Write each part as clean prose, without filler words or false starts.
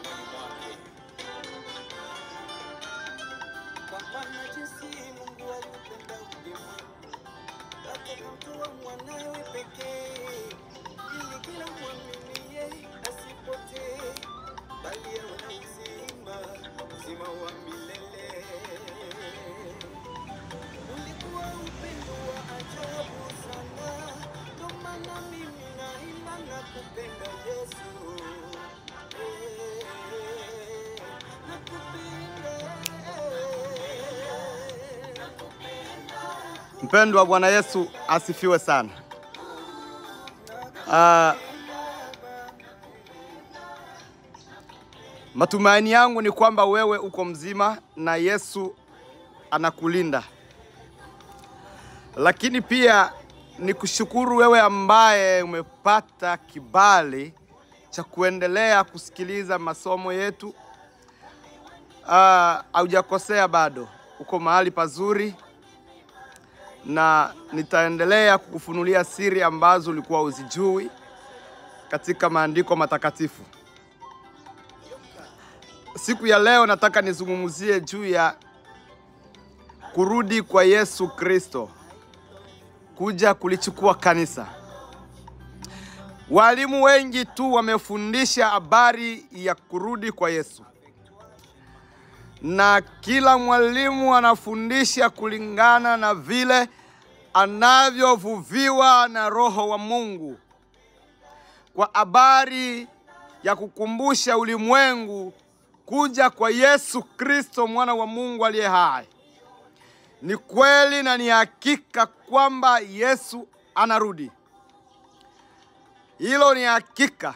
mikononi mwake. Kwa maana jinsi Mungu alipenda ulimwengu hata akamtoa mwanawe pekee, ili kila mwaminiye asipotee, bali awe na uzima wa milele. Ulikuwa upendo wa ajabu sana, ndio maana mimi naimba na kupenda Yesu. Mpendwa, Bwana Yesu asifiwe sana. Matumaini yangu ni kwamba wewe uko mzima na Yesu anakulinda. Lakini pia ni kushukuru wewe ambaye umepata kibali cha kuendelea kusikiliza masomo yetu. Haujakosea bado, uko mahali pazuri, na nitaendelea kukufunulia siri ambazo ulikuwa uzijui katika maandiko matakatifu. Siku ya leo nataka nizungumzie juu ya kurudi kwa Yesu Kristo, kuja kulichukua kanisa. Walimu wengi tu wamefundisha habari ya kurudi kwa Yesu, na kila mwalimu anafundisha kulingana na vile anavyovuviwa na Roho wa Mungu, kwa habari ya kukumbusha ulimwengu kuja kwa Yesu Kristo, mwana wa Mungu aliye hai. Ni kweli na ni hakika kwamba Yesu anarudi. Hilo ni hakika.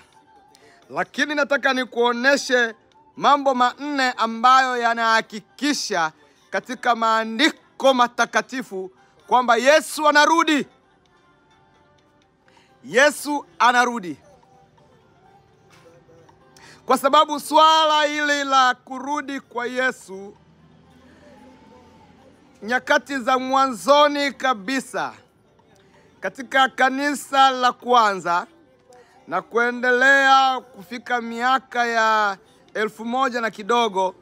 Lakini nataka nikuoneshe mambo manne ambayo yanahakikisha katika maandiko matakatifu kwamba Yesu anarudi. Yesu anarudi. Kwa sababu swala hili la kurudi kwa Yesu, nyakati za mwanzoni kabisa katika kanisa la kwanza na kuendelea kufika miaka ya 1000 na kidogo,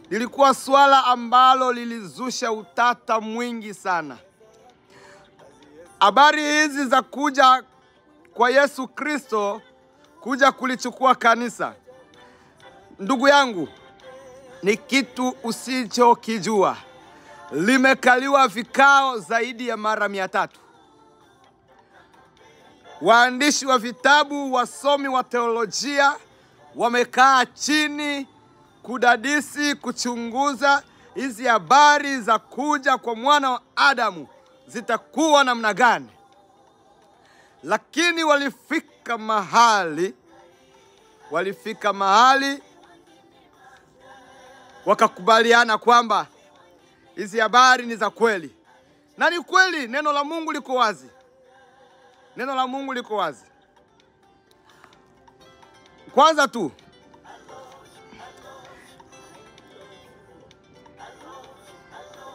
lilikuwa swala ambalo lilizusha utata mwingi sana. Habari hizi za kuja kwa Yesu Kristo, kuja kulichukua kanisa, ndugu yangu, ni kitu usichokijua. Limekaliwa vikao zaidi ya mara 300. Waandishi wa vitabu, wasomi wa teolojia wamekaa chini kudadisi, kuchunguza hizi habari za kuja kwa mwana wa Adamu zitakuwa namna gani. Lakini walifika mahali wakakubaliana kwamba hizi habari ni za kweli. Na ni kweli, neno la Mungu liko wazi. Neno la Mungu liko wazi. Kwanza tu,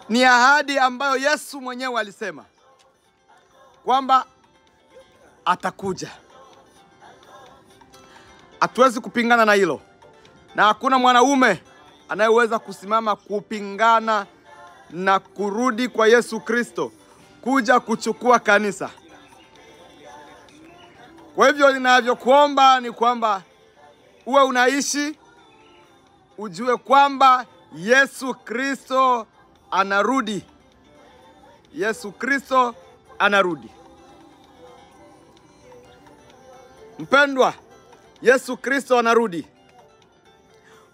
ni ahadi ambayo Yesu mwenyewe alisema kwamba atakuja. Hatuwezi kupingana na hilo, na hakuna mwanaume anayeweza kusimama kupingana na kurudi kwa Yesu Kristo, kuja kuchukua kanisa. Kwa hivyo ninavyokuomba ni kwamba uwe unaishi, ujue kwamba Yesu Kristo anarudi. Yesu Kristo anarudi. Mpendwa, Yesu Kristo anarudi.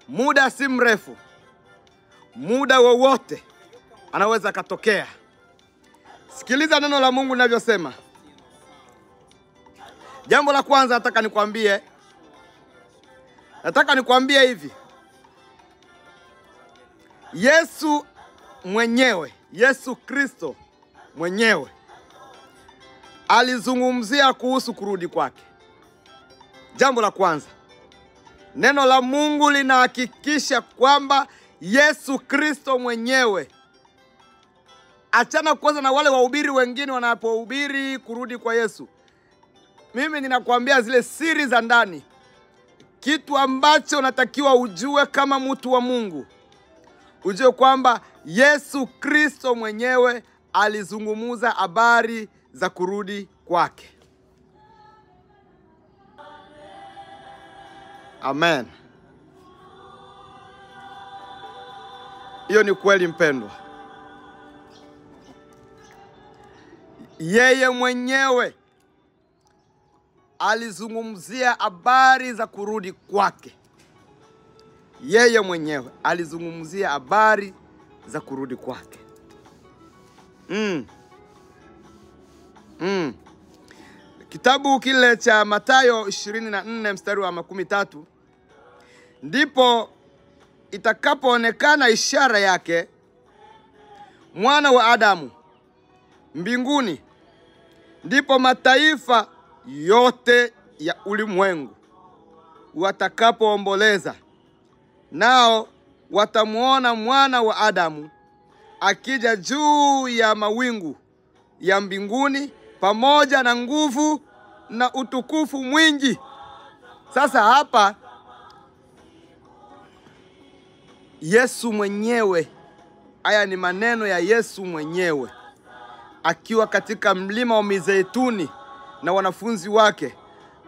Muda si mrefu, muda wowote anaweza katokea. Sikiliza neno la Mungu linavyosema. Jambo la kwanza nataka nikwambie hivi. Yesu mwenyewe, Yesu Kristo mwenyewe alizungumzia kuhusu kurudi kwake. Jambo la kwanza, neno la Mungu linahakikisha kwamba Yesu Kristo mwenyewe, achana kwanza na wale wahubiri wengine wanapohubiri kurudi kwa Yesu. Mimi ninakuambia zile siri za ndani. kitu ambacho unatakiwa ujue kama mtu wa Mungu, ujue kwamba Yesu Kristo mwenyewe alizungumuza habari za kurudi kwake. Amen. Hiyo ni kweli mpendwa. Yeye mwenyewe alizungumzia habari za kurudi kwake. Yeye mwenyewe alizungumzia habari za kurudi kwake. Kitabu kile cha Mathayo 24 mstari wa 13, ndipo itakapoonekana ishara yake mwana wa Adamu mbinguni, ndipo mataifa yote ya ulimwengu watakapoomboleza, nao watamuona mwana wa Adamu akija juu ya mawingu ya mbinguni pamoja na nguvu na utukufu mwingi. Sasa hapa Yesu mwenyewe, haya ni maneno ya Yesu mwenyewe akiwa katika mlima wa Mizeituni na wanafunzi wake,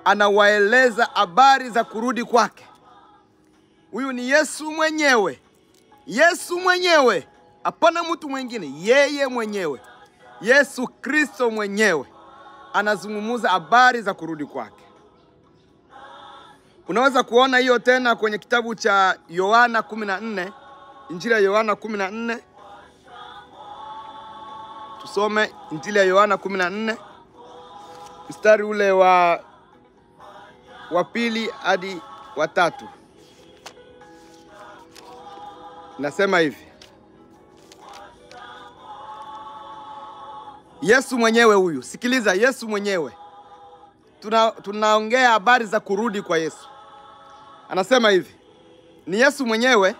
anawaeleza habari za kurudi kwake. Huyu ni Yesu mwenyewe. Yesu mwenyewe, hapana mtu mwingine, yeye mwenyewe. Yesu Kristo mwenyewe anazungumza habari za kurudi kwake. Unaweza kuona hiyo tena kwenye kitabu cha Yohana 14, Injili ya Yohana 14. Tusome Injili ya Yohana 14 mstari ule wa 2 hadi wa 3. Nasema hivi. Yesu mwenyewe huyu, sikiliza, Yesu mwenyewe. Tunaongea habari za kurudi kwa Yesu. Anasema hivi. Ni Yesu mwenyewe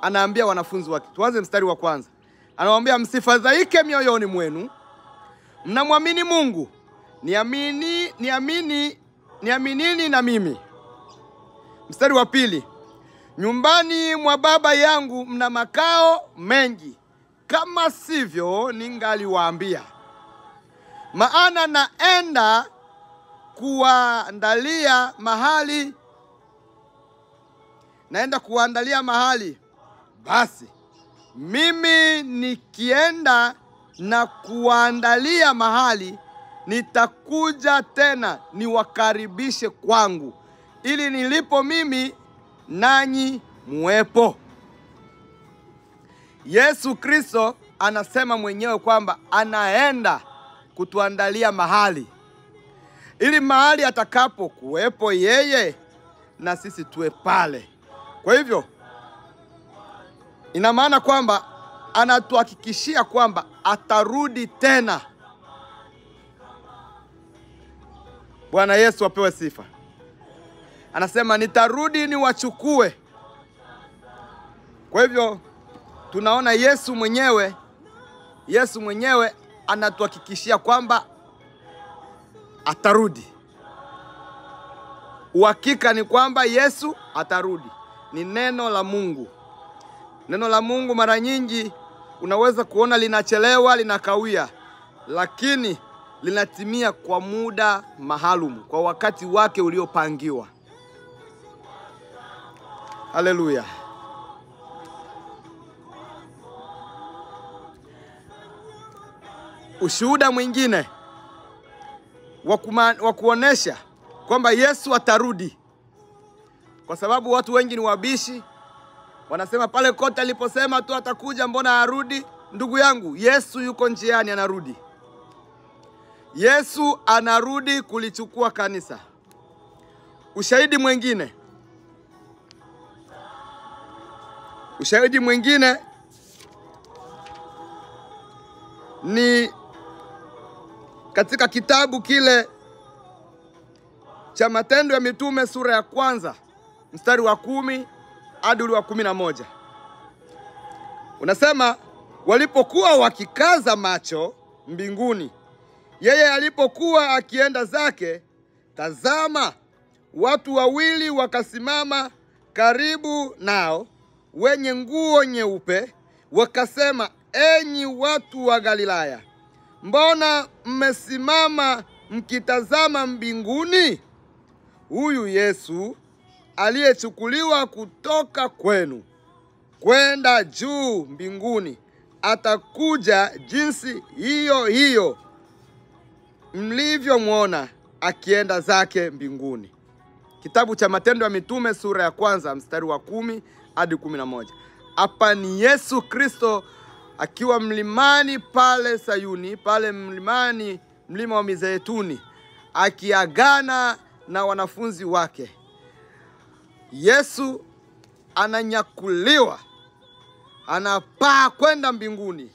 anaambia wanafunzi wake. Tuanze mstari wa kwanza. Anawaambia, msifadhaike mioyoni mwenu. Mnamwamini Mungu, niaminini na mimi. Mstari wa pili. Nyumbani mwa Baba yangu mna makao mengi, kama sivyo ningaliwaambia. Maana naenda kuandalia mahali. Basi mimi nikienda na kuandalia mahali, nitakuja tena niwakaribishe kwangu, ili nilipo mimi nanyi muwepo. Yesu Kristo anasema mwenyewe kwamba anaenda kutuandalia mahali, ili mahali atakapo kuwepo yeye na sisi tuwe pale. Kwa hivyo ina maana kwamba anatuhakikishia kwamba atarudi tena. Bwana Yesu apewe sifa. Anasema nitarudi niwachukue. Kwa hivyo tunaona Yesu mwenyewe anatuhakikishia kwamba atarudi. Uhakika ni kwamba Yesu atarudi. Ni neno la Mungu. Neno la Mungu mara nyingi unaweza kuona linachelewa, linakawia, lakini linatimia kwa muda maalum, kwa wakati wake uliopangiwa. Haleluya. Ushuhuda mwingine wa kuonesha kwamba Yesu atarudi, kwa sababu watu wengi ni wabishi. Wanasema pale kote aliposema tu atakuja, mbona harudi? Ndugu yangu, Yesu yuko njiani, anarudi. Yesu anarudi kulichukua kanisa. Ushahidi mwingine ni katika kitabu kile cha Matendo ya Mitume sura ya 1 mstari wa 10 hadi wa 11. Unasema, walipokuwa wakikaza macho mbinguni, yeye alipokuwa akienda zake, tazama, watu wawili wakasimama karibu nao, wenye nguo nyeupe, wakasema, enyi watu wa Galilaya, mbona mmesimama mkitazama mbinguni? Huyu Yesu aliyechukuliwa kutoka kwenu kwenda juu mbinguni atakuja jinsi hiyo hiyo mlivyomwona akienda zake mbinguni. Kitabu cha Matendo ya Mitume sura ya 1 mstari wa 10 hadi 11. Hapa ni Yesu Kristo akiwa mlimani pale Sayuni, pale mlimani, mlima wa Mizeituni, akiagana na wanafunzi wake. Yesu ananyakuliwa, anapaa kwenda mbinguni.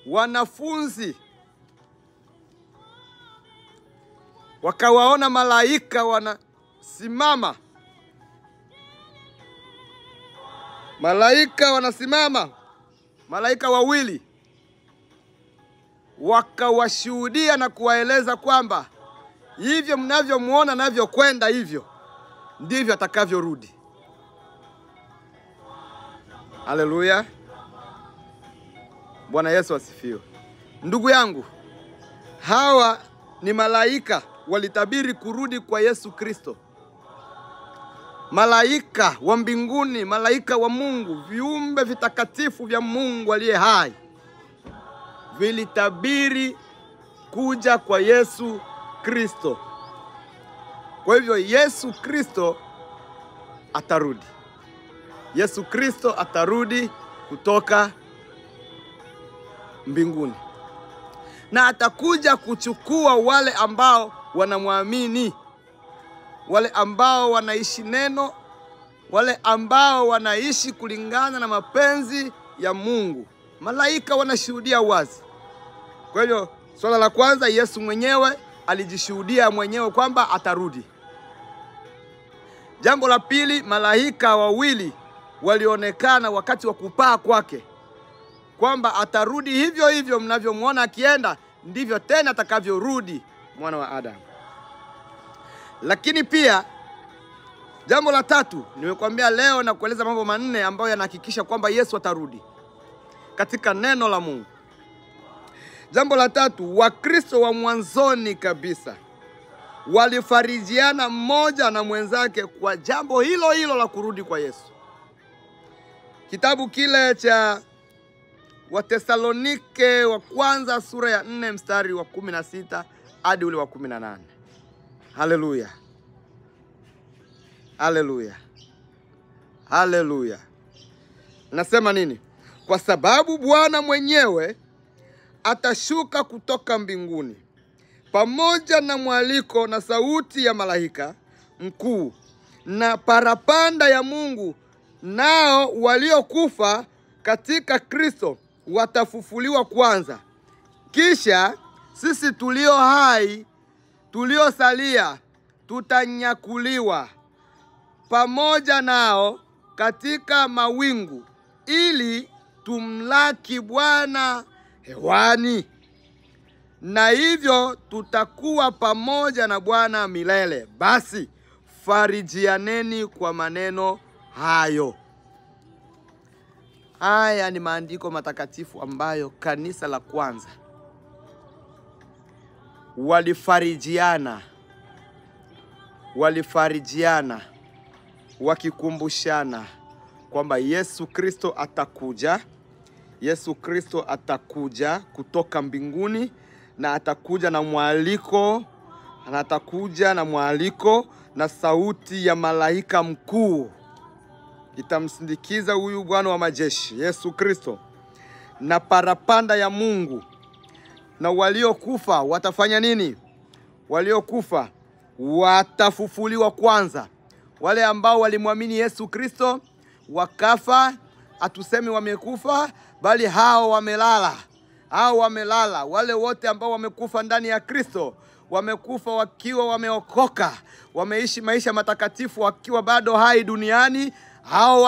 Wanafunzi wakawaona malaika wanasimama. Malaika wanasimama, malaika wawili, wakawashuhudia na kuwaeleza kwamba hivyo mnavyomuona navyokwenda hivyo ndivyo atakavyorudi. Haleluya. Bwana Yesu asifiwe. Ndugu yangu, hawa ni malaika walitabiri kurudi kwa Yesu Kristo. Malaika wa mbinguni, malaika wa Mungu, viumbe vitakatifu vya Mungu aliye hai, vilitabiri kuja kwa Yesu Kristo. Kwa hivyo Yesu Kristo atarudi. Yesu Kristo atarudi kutoka mbinguni, na atakuja kuchukua wale ambao wanamwamini, wale ambao wanaishi neno, wale ambao wanaishi kulingana na mapenzi ya Mungu. Malaika wanashuhudia wazi. Kwa hivyo swala la kwanza, Yesu mwenyewe alijishuhudia mwenyewe kwamba atarudi. Jambo la pili, malaika wawili walionekana wakati wa kupaa kwake, kwamba atarudi hivyo hivyo mnavyomwona akienda, ndivyo tena atakavyorudi mwana wa Adamu. Lakini pia jambo la tatu, nimekwambia leo na kueleza mambo manne ambayo yanahakikisha kwamba Yesu atarudi katika neno la Mungu. Jambo la tatu, Wakristo wa mwanzoni kabisa walifarijiana mmoja na mwenzake kwa jambo hilo hilo la kurudi kwa Yesu. Kitabu kile cha Wathesalonike wa kwanza sura ya 4 mstari wa 16 hadi ule wa 18. Haleluya. Haleluya. Haleluya. Nasema nini? Kwa sababu Bwana mwenyewe atashuka kutoka mbinguni pamoja na mwaliko na sauti ya malaika mkuu na parapanda ya Mungu, nao waliokufa katika Kristo watafufuliwa kwanza. Kisha sisi tulio hai, tuliosalia, tutanyakuliwa pamoja nao katika mawingu, ili tumlaki Bwana hewani, na hivyo tutakuwa pamoja na Bwana milele. Basi farijianeni kwa maneno hayo. Haya ni maandiko matakatifu ambayo kanisa la kwanza walifarijiana wakikumbushana kwamba Yesu Kristo atakuja. Yesu Kristo atakuja kutoka mbinguni, na atakuja na mwaliko, na sauti ya malaika mkuu itamsindikiza huyu Bwana wa majeshi Yesu Kristo, na parapanda ya Mungu. Na waliokufa watafanya nini? Waliokufa watafufuliwa kwanza. Wale ambao walimwamini Yesu Kristo wakafa, hatusemi wamekufa, bali hao wamelala. Hao wamelala. Wale wote ambao wamekufa ndani ya Kristo, wamekufa wakiwa wameokoka, wameishi maisha matakatifu wakiwa bado hai duniani, hao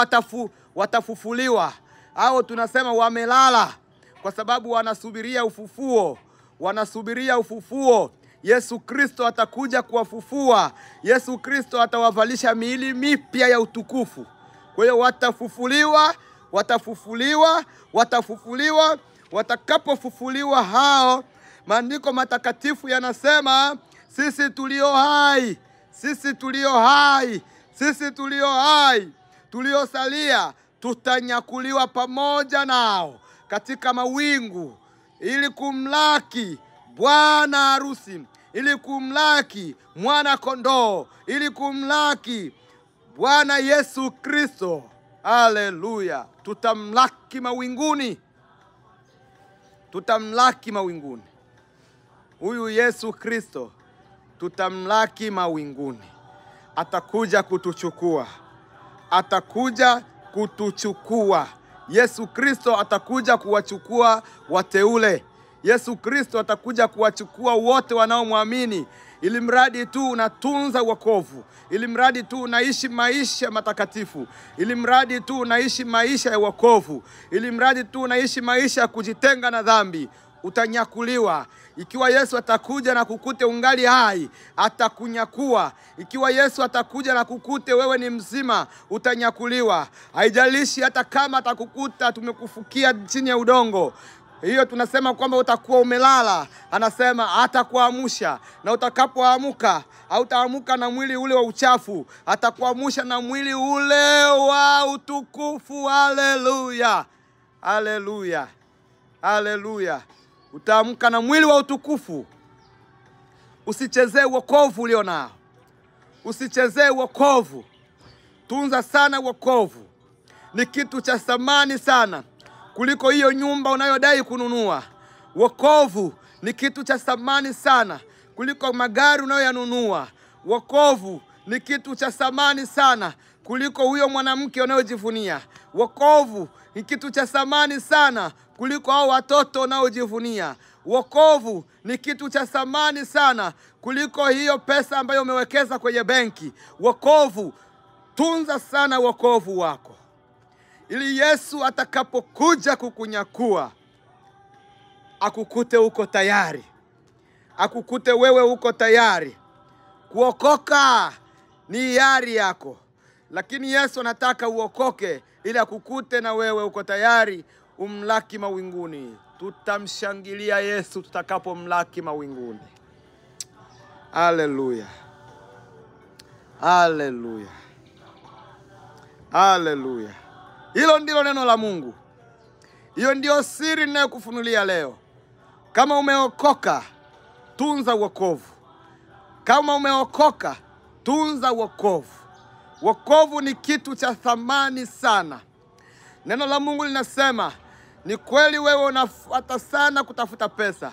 watafufuliwa. Hao tunasema wamelala, kwa sababu wanasubiria ufufuo. Wanasubiria ufufuo. Yesu Kristo atakuja kuwafufua. Yesu Kristo atawavalisha miili mipya ya utukufu. Kwa hiyo watafufuliwa. Watakapofufuliwa hao, maandiko matakatifu yanasema sisi tulio hai tuliosalia tutanyakuliwa pamoja nao katika mawingu, ili kumlaki bwana harusi, ili kumlaki mwana kondoo, ili kumlaki Bwana Yesu Kristo. Haleluya! Tutamlaki mawinguni. Huyu Yesu Kristo tutamlaki mawinguni. Atakuja kutuchukua. Yesu Kristo atakuja kuwachukua wateule. Yesu Kristo atakuja kuwachukua wote wanaomwamini, ili mradi tu unatunza wokovu, ili mradi tu unaishi maisha matakatifu, ili mradi tu unaishi maisha ya wokovu, ili mradi tu unaishi maisha ya kujitenga na dhambi, utanyakuliwa. Ikiwa Yesu atakuja na kukute ungali hai, atakunyakua. Ikiwa Yesu atakuja na kukute wewe ni mzima, utanyakuliwa. Haijalishi hata kama atakukuta tumekufukia chini ya udongo. Hiyo tunasema kwamba utakuwa umelala. Anasema atakuamsha, na utakapoamka hautaamuka na mwili ule wa uchafu, atakuamsha na mwili ule wa utukufu. Haleluya, haleluya, haleluya. Utaamka na mwili wa utukufu. Usichezee wokovu ulionao. Usichezee wokovu. Tunza sana wokovu. Ni kitu cha thamani sana kuliko hiyo nyumba unayodai kununua. Wokovu ni kitu cha thamani sana kuliko magari unayoyanunua. Wokovu ni kitu cha thamani sana kuliko huyo mwanamke unayojivunia. Wokovu ni kitu cha thamani sana kuliko hao watoto unaojivunia. Wokovu ni kitu cha thamani sana kuliko hiyo pesa ambayo umewekeza kwenye benki. Wokovu, tunza sana wokovu wako, ili Yesu atakapokuja kukunyakua akukute uko tayari. Akukute wewe uko tayari. Kuokoka ni hiari yako, lakini Yesu anataka uokoke ili akukute na wewe uko tayari umlaki mawinguni. Tutamshangilia Yesu tutakapomlaki mawinguni. Haleluya, haleluya, haleluya. Hilo ndilo neno la Mungu. Hiyo ndio siri ninayokufunulia leo. Kama umeokoka, tunza wokovu. Kama umeokoka, tunza wokovu. Wokovu ni kitu cha thamani sana. Neno la Mungu linasema, ni kweli wewe unafuata sana kutafuta pesa,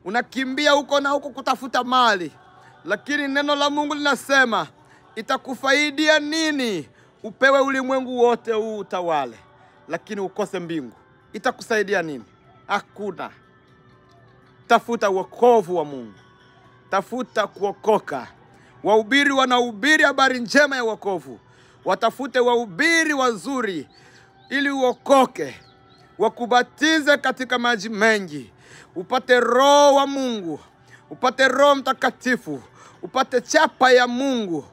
unakimbia huko na huko kutafuta mali, lakini neno la Mungu linasema, itakufaidia nini upewe ulimwengu wote huu utawale, lakini ukose mbingu? Itakusaidia nini? Hakuna. Tafuta wokovu wa Mungu. Tafuta kuokoka. Wahubiri wanahubiri habari njema ya wokovu. Watafute wahubiri wazuri ili uokoke. Wakubatize katika maji mengi, upate Roho wa Mungu, upate Roho Mtakatifu, upate chapa ya Mungu,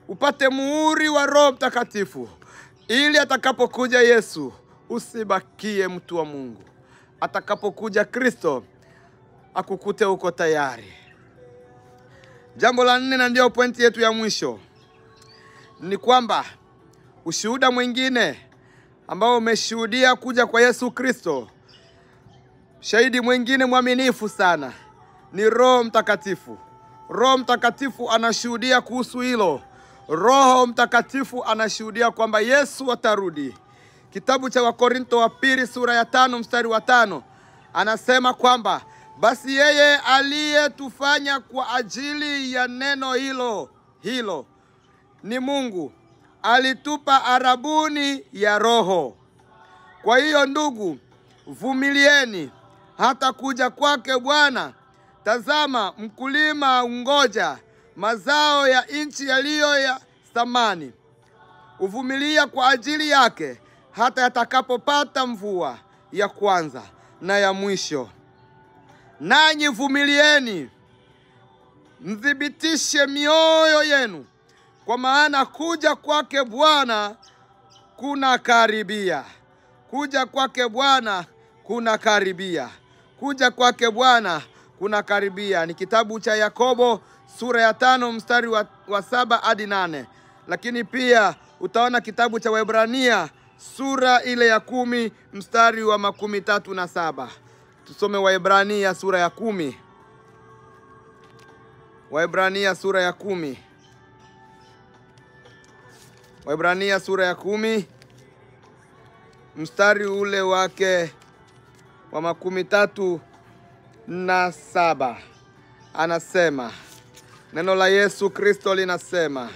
upate muhuri wa Roho Mtakatifu, ili atakapokuja Yesu usibakie mtu wa Mungu. Atakapokuja Kristo akukute uko tayari. Jambo la 4 na ndio pointi yetu ya mwisho, ni kwamba ushuhuda mwingine ambao umeshuhudia kuja kwa Yesu Kristo, shahidi mwingine mwaminifu sana, ni Roho Mtakatifu. Roho Mtakatifu anashuhudia kuhusu hilo. Roho Mtakatifu anashuhudia kwamba Yesu atarudi. Kitabu cha Wakorintho wa pili sura ya 5 mstari wa 5 anasema kwamba basi yeye aliyetufanya kwa ajili ya neno hilo ni Mungu, alitupa arabuni ya Roho. Kwa hiyo ndugu, vumilieni hata kuja kwake Bwana. Tazama, mkulima ungoja mazao ya nchi yaliyo ya thamani. Uvumilia kwa ajili yake hata yatakapopata mvua ya kwanza na ya mwisho. Nanyi vumilieni mthibitishe mioyo yenu, kwa maana kuja kwake Bwana kuna karibia. Kuja kwake Bwana kuna karibia. Kuja kwake Bwana kuna karibia. Ni kitabu cha Yakobo sura ya 5 mstari wa 7 hadi 8. Lakini pia utaona kitabu cha Waebrania sura ile ya 10 mstari wa 37. Tusome Waebrania sura ya 10. Waebrania sura ya 10. Waebrania sura ya 10 mstari ule wake wa 37. Anasema, neno la Yesu Kristo linasema,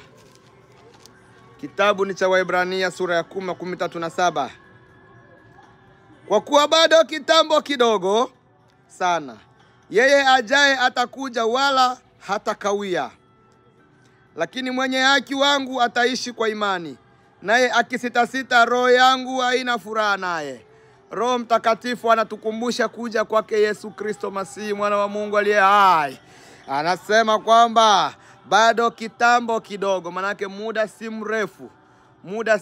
kitabu ni cha Waebrania sura ya 10 37. Kwa kuwa bado kitambo kidogo sana, yeye ajaye atakuja wala hatakawia. Lakini mwenye haki wangu ataishi kwa imani, naye akisitasita, roho yangu haina furaha naye. Roho Mtakatifu anatukumbusha kuja kwake Yesu Kristo Masihi, mwana wa Mungu aliye hai. Anasema kwamba bado kitambo kidogo, manake muda si mrefu. Muda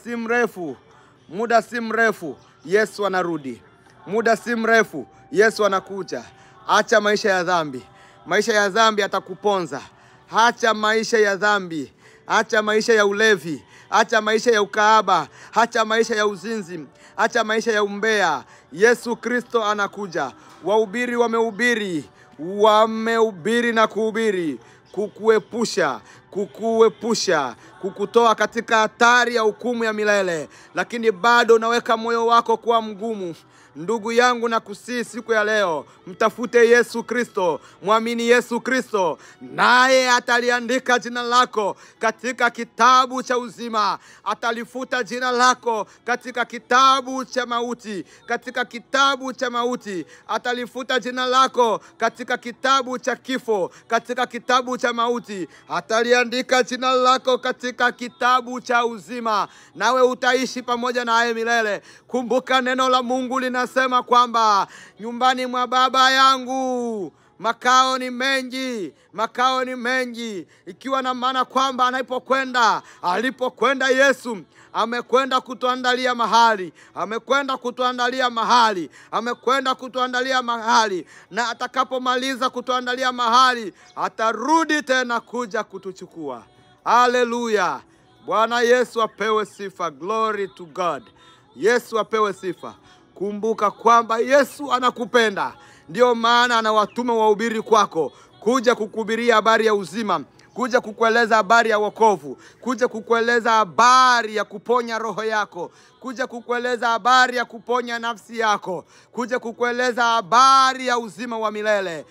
si mrefu Yesu anarudi. Muda si mrefu Yesu anakuja. Acha maisha ya dhambi. Maisha ya dhambi atakuponza. Acha maisha ya dhambi. Acha maisha ya ulevi. Acha maisha ya ukahaba. Acha maisha ya uzinzi. Acha maisha ya umbea. Yesu Kristo anakuja. Wahubiri wamehubiri na kuhubiri kukuepusha, kukutoa katika hatari ya hukumu ya milele, lakini bado unaweka moyo wako kuwa mgumu. Ndugu yangu, na kusihi siku ya leo, mtafute Yesu Kristo, muamini Yesu Kristo, naye ataliandika jina lako katika kitabu cha uzima. Atalifuta jina lako katika kitabu cha mauti, Atalifuta jina lako katika kitabu cha kifo, katika kitabu cha mauti. Ataliandika jina lako katika kitabu cha uzima, nawe utaishi pamoja naye milele. Kumbuka neno la Mungu linasema kwamba nyumbani mwa Baba yangu makao ni mengi, ikiwa na maana kwamba alipokwenda Yesu amekwenda kutuandalia mahali, na atakapomaliza kutuandalia mahali atarudi tena kuja kutuchukua. Haleluya! Bwana Yesu apewe sifa. Glory to God. Yesu apewe sifa. Kumbuka kwamba Yesu anakupenda. Ndio maana anawatuma wahubiri kwako kuja kukuhubiria habari ya uzima, kuja kukueleza habari ya wokovu, kuja kukueleza habari ya kuponya roho yako, kuja kukueleza habari ya kuponya nafsi yako, kuja kukueleza habari ya uzima wa milele.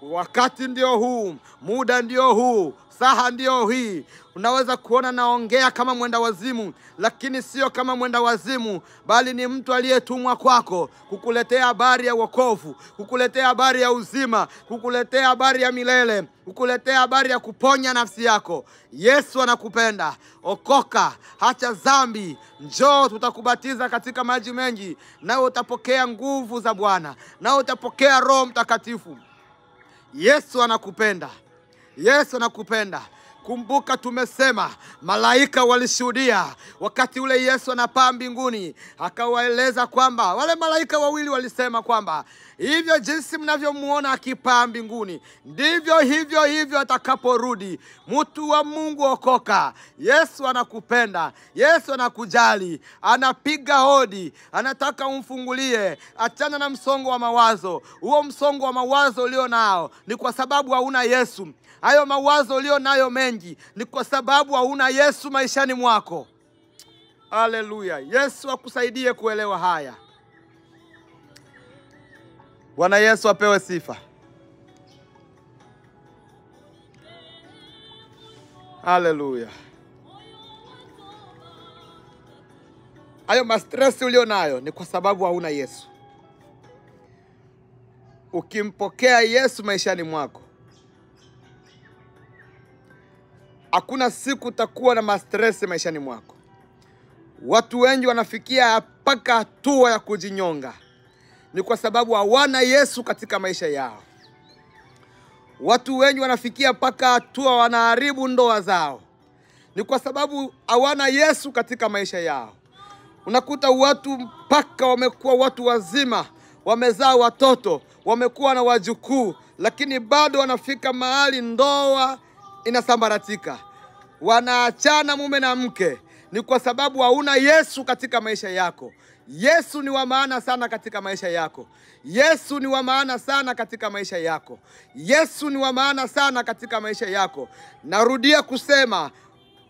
Wakati ndio huu, muda ndio huu, saha ndio hii. Unaweza kuona naongea kama mwenda wazimu, lakini sio kama mwenda wazimu, bali ni mtu aliyetumwa kwako kukuletea habari ya wokovu, kukuletea habari ya uzima, kukuletea habari ya milele, kukuletea habari ya kuponya nafsi yako. Yesu anakupenda. Okoka, acha dhambi, njoo tutakubatiza katika maji mengi, nawe utapokea nguvu za Bwana, nawe utapokea Roho Mtakatifu. Yesu anakupenda. Kumbuka tumesema malaika walishuhudia wakati ule Yesu anapaa mbinguni. Akawaeleza kwamba wale malaika wawili walisema kwamba hivyo jinsi mnavyomuona akipaa mbinguni, ndivyo hivyo atakaporudi. Mtu wa Mungu, okoka. Yesu anakupenda. Yesu anakujali. Anapiga hodi. Anataka umfungulie. Achana na msongo wa mawazo. Huo msongo wa mawazo ulio nao ni kwa sababu hauna Yesu. Hayo mawazo ulio nayo mengi ni kwa sababu hauna Yesu maishani mwako. Haleluya. Yesu akusaidie kuelewa haya. Bwana Yesu apewe sifa. Haleluya. Hayo mastress ulio nayo ni kwa sababu hauna Yesu. Ukimpokea Yesu maishani mwako, hakuna siku utakuwa na mastress maishani mwako. Watu wengi wanafikia mpaka hatua ya kujinyonga, ni kwa sababu hawana Yesu katika maisha yao. Watu wengi wanafikia mpaka hatua wanaharibu ndoa zao, ni kwa sababu hawana Yesu katika maisha yao. Unakuta watu mpaka wamekuwa watu wazima, wamezaa watoto, wamekuwa na wajukuu, lakini bado wanafika mahali ndoa inasambaratika, wanaachana mume na mke. Ni kwa sababu hauna Yesu katika maisha yako. Yesu ni wa maana sana katika maisha yako. Yesu ni wa maana sana katika maisha yako. Yesu ni wa maana sana katika maisha yako. Narudia kusema,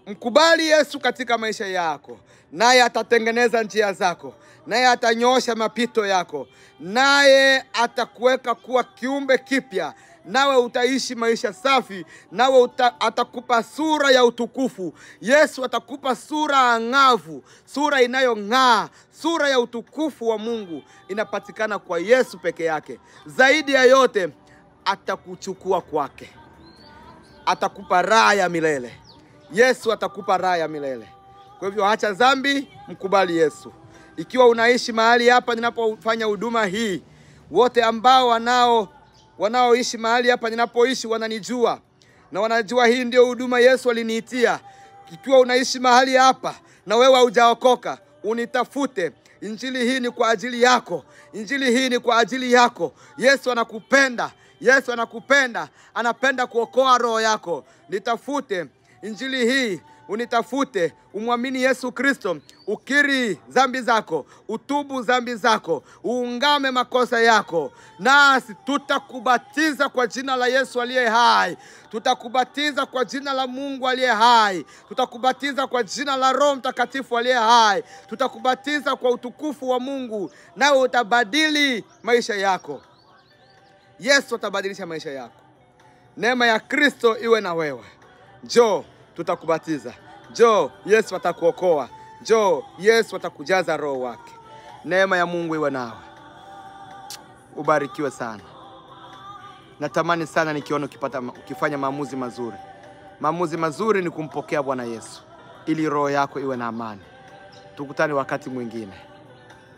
mkubali Yesu katika maisha yako, naye atatengeneza njia zako, naye atanyoosha mapito yako, naye atakuweka kuwa kiumbe kipya, nawe utaishi maisha safi, nawe atakupa sura ya utukufu. Yesu atakupa sura angavu, sura inayong'aa. Sura ya utukufu wa Mungu inapatikana kwa Yesu peke yake. Zaidi ya yote, atakuchukua kwake, atakupa raha ya milele. Yesu atakupa raha ya milele. Kwa hivyo acha dhambi, mkubali Yesu. Ikiwa unaishi mahali hapa ninapofanya huduma hii, wote ambao wanaoishi mahali hapa ninapoishi wananijua, na wanajua hii ndio huduma Yesu aliniitia. Ikiwa unaishi mahali hapa na wewe hujaokoka, unitafute. Injili hii ni kwa ajili yako. Injili hii ni kwa ajili yako. Yesu anakupenda. Yesu anakupenda. Anapenda kuokoa roho yako. Nitafute. Injili hii unitafute, umwamini Yesu Kristo, ukiri dhambi zako, utubu dhambi zako, uungame makosa yako, nasi tutakubatiza kwa jina la Yesu aliye hai. Tutakubatiza kwa jina la Mungu aliye hai. Tutakubatiza kwa jina la Roho Mtakatifu aliye hai. Tutakubatiza kwa utukufu wa Mungu, nawe utabadili maisha yako. Yesu atabadilisha maisha yako. Neema ya Kristo iwe na wewe. Njoo, tutakubatiza. Njoo, Yesu atakuokoa. Njoo, Yesu atakujaza roho wake. Neema ya Mungu iwe nawe. Ubarikiwe sana. Natamani sana nikiona ukifanya maamuzi mazuri. Maamuzi mazuri ni kumpokea Bwana Yesu, ili roho yako iwe na amani. Tukutane wakati mwingine.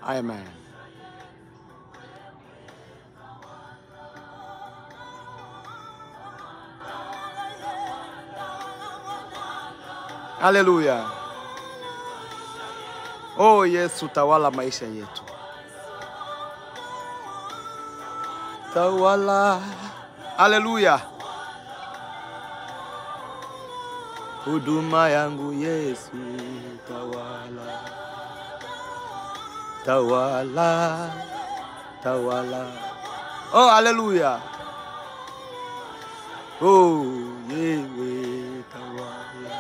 Amen. Haleluya. Oh Yesu, tawala maisha yetu. Tawala. Haleluya. Huduma yangu Yesu, tawala. Tawala. Tawala. Oh haleluya. Oh yewe tawala.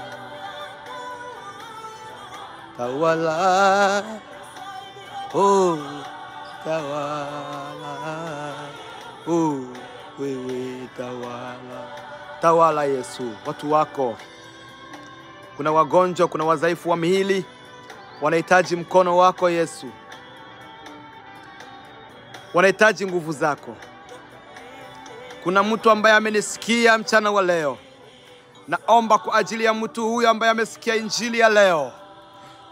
Tawala. Oh tawala. Oh wewe tawala. Tawala Yesu. Watu wako, kuna wagonjwa, kuna wadhaifu wa miili, wanahitaji mkono wako Yesu. Wanahitaji nguvu zako. Kuna mtu ambaye amenisikia mchana wa leo. Naomba kwa ajili ya mtu huyu ambaye amesikia injili ya leo.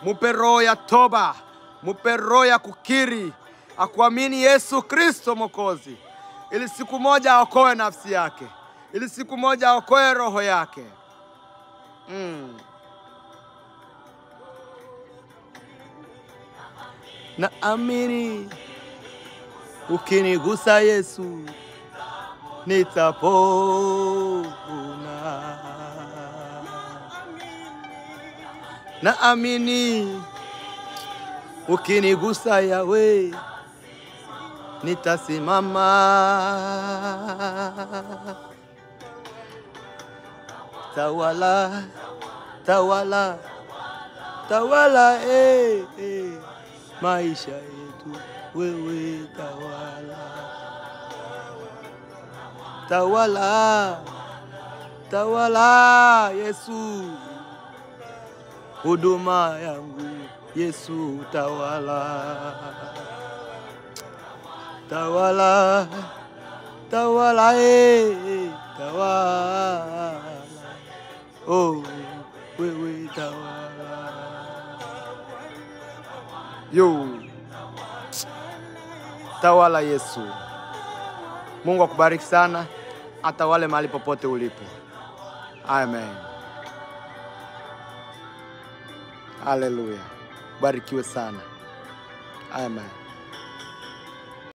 Mupe roho ya toba, mupe roho ya kukiri, akuamini Yesu Kristo Mwokozi, ili siku moja aokoe nafsi yake, ili siku moja aokoe roho yake. Naamini ukinigusa Yesu nitapona. Naamini ukinigusa Yawe nitasimama. Tawala, tawala, tawala maisha yetu, wewe tawala. Tawala, tawala Yesu, huduma yangu Yesu tawala. Tawala, tawala tawala. Oh, wewe tawala. Yo, tawala Yesu. Mungu akubariki sana. atawale mahali popote ulipo. Amen. Haleluya. Barikiwe sana. Amen.